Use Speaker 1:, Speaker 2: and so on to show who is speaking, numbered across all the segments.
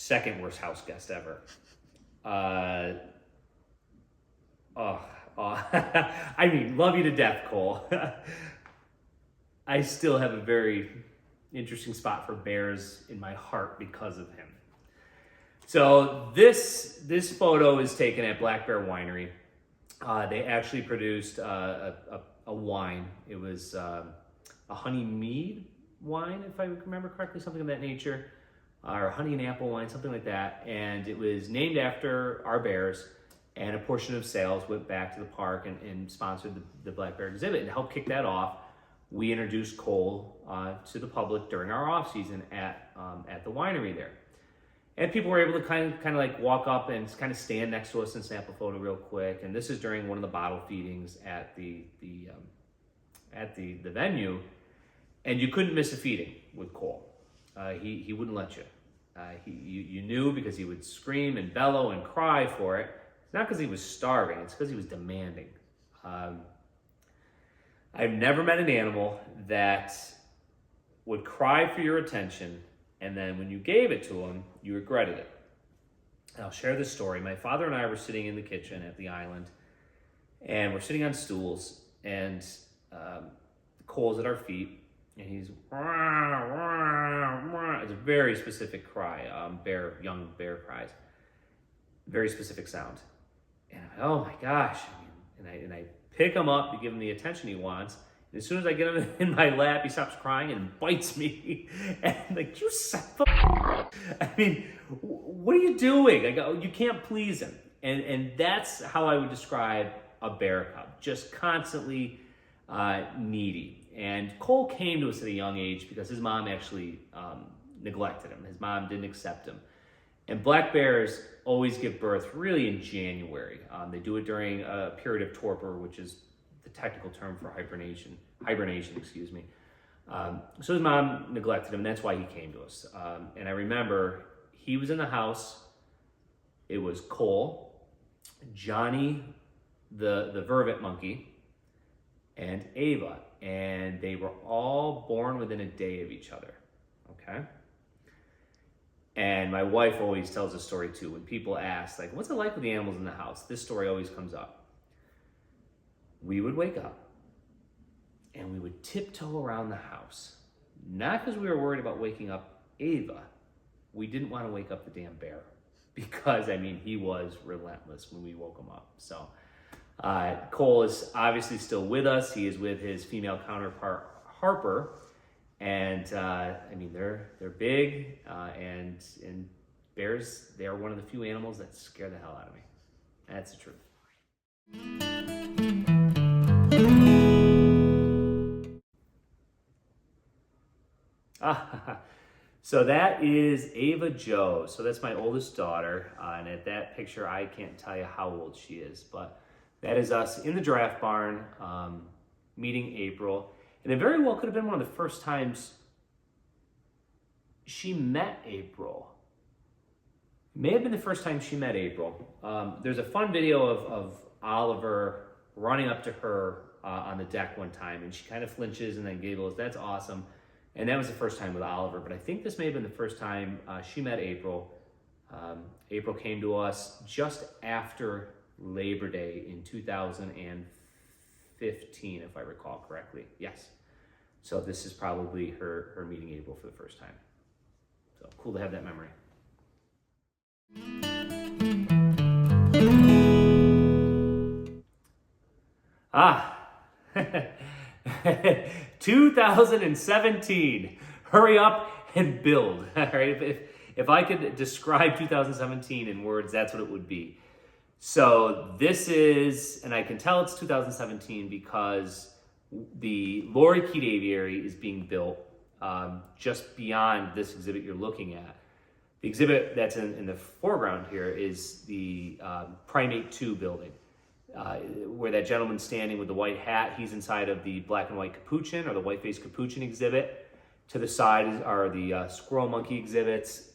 Speaker 1: second worst house guest ever. I mean, love you to death, Cole. I still have a very interesting spot for bears in my heart because of him. So this photo is taken at Black Bear Winery. They actually produced a wine. It was a honey mead wine, if I remember correctly, something of that nature, or honey and apple wine, something like that. And it was named after our bears, and a portion of sales went back to the park and sponsored the Black Bear exhibit. And to help kick that off, we introduced Cole to the public during our off season at the winery there. And people were able to kind of like walk up and kind of stand next to us and snap a photo real quick. And this is during one of the bottle feedings at the venue, and you couldn't miss a feeding with Cole. He wouldn't let you. You knew because he would scream and bellow and cry for it. It's not because he was starving; it's because he was demanding. I've never met an animal that would cry for your attention, and then when you gave it to him, you regretted it. I'll share this story. My father and I were sitting in the kitchen at the island, and we're sitting on stools, and Cole's at our feet, and he's it's a very specific cry, young bear cries, very specific sound. And I'm like, oh my gosh, and I pick him up to give him the attention he wants. And as soon as I get him in my lap, he stops crying and bites me. And I'm like, you son of a... I mean, what are you doing? I go, you can't please him. And that's how I would describe a bear cub, just constantly needy. And Cole came to us at a young age because his mom actually neglected him. His mom didn't accept him. And black bears always give birth really in January. They do it during a period of torpor, which is the technical term for hibernation, excuse me. So his mom neglected him, and that's why he came to us. And I remember he was in the house. It was Cole, Johnny, the vervet monkey, and Ava. And they were all born within a day of each other, okay? And my wife always tells a story too. When people ask, like, what's it like with the animals in the house? This story always comes up. We would wake up and we would tiptoe around the house. Not because we were worried about waking up Ava. We didn't want to wake up the damn bear because, I mean, he was relentless when we woke him up. So Cole is obviously still with us. He is with his female counterpart, Harper. And I mean, they're big, and bears, they are one of the few animals that scare the hell out of me. That's the truth. So that is Ava Jo. So that's my oldest daughter. And at that picture, I can't tell you how old she is, but that is us in the draft barn, meeting April. And it very well could have been one of the first times she met April. It may have been the first time she met April. There's a fun video of Oliver running up to her on the deck one time, and she kind of flinches and then giggles. That's awesome. And that was the first time with Oliver, but I think this may have been the first time she met April. April came to us just after Labor Day in 2015, if I recall correctly. Yes. So this is probably her meeting April for the first time. So cool to have that memory. 2017. Hurry up and build. All right. If I could describe 2017 in words, that's what it would be. So this is, and I can tell it's 2017 because the lorikeet aviary is being built just beyond this exhibit you're looking at. The exhibit that's in the foreground here is the Primate 2 building, where that gentleman's standing with the white hat. He's inside of the black and white capuchin, or the white-faced capuchin exhibit. To the side are the squirrel monkey exhibits.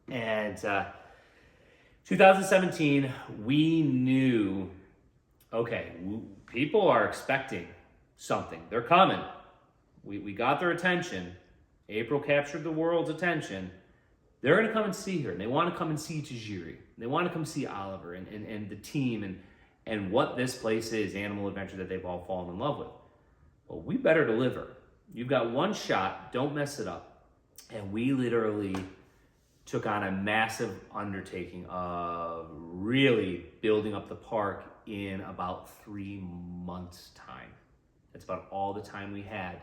Speaker 1: And 2017, we knew, okay, people are expecting something. They're coming. We got their attention. April captured the world's attention. they're going to come and see her, and they want to come and see Tajiri. They want to come see Oliver and the team and what this place is, Animal Adventure, that they've all fallen in love with. Well, we better deliver. You've got one shot, don't mess it up. And we literally took on a massive undertaking of really building up the park in about 3 months' time. That's about all the time we had.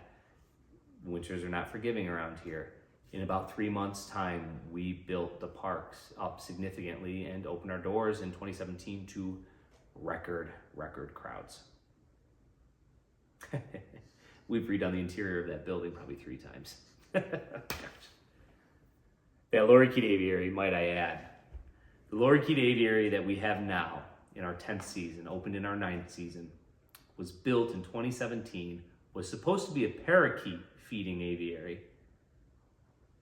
Speaker 1: Winters are not forgiving around here. In about 3 months' time, we built the parks up significantly and opened our doors in 2017 to record crowds. We've redone the interior of that building probably 3 times. That lorikeet aviary, might I add, the lorikeet aviary that we have now in our 10th season, opened in our 9th season, was built in 2017, was supposed to be a parakeet feeding aviary,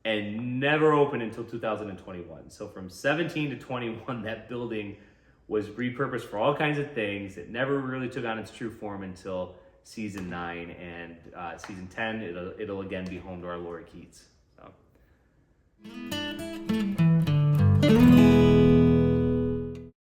Speaker 1: and never opened until 2021. So from 17 to 21, that building was repurposed for all kinds of things. It never really took on its true form until season 9, and season 10, it'll again be home to our lorikeets. So.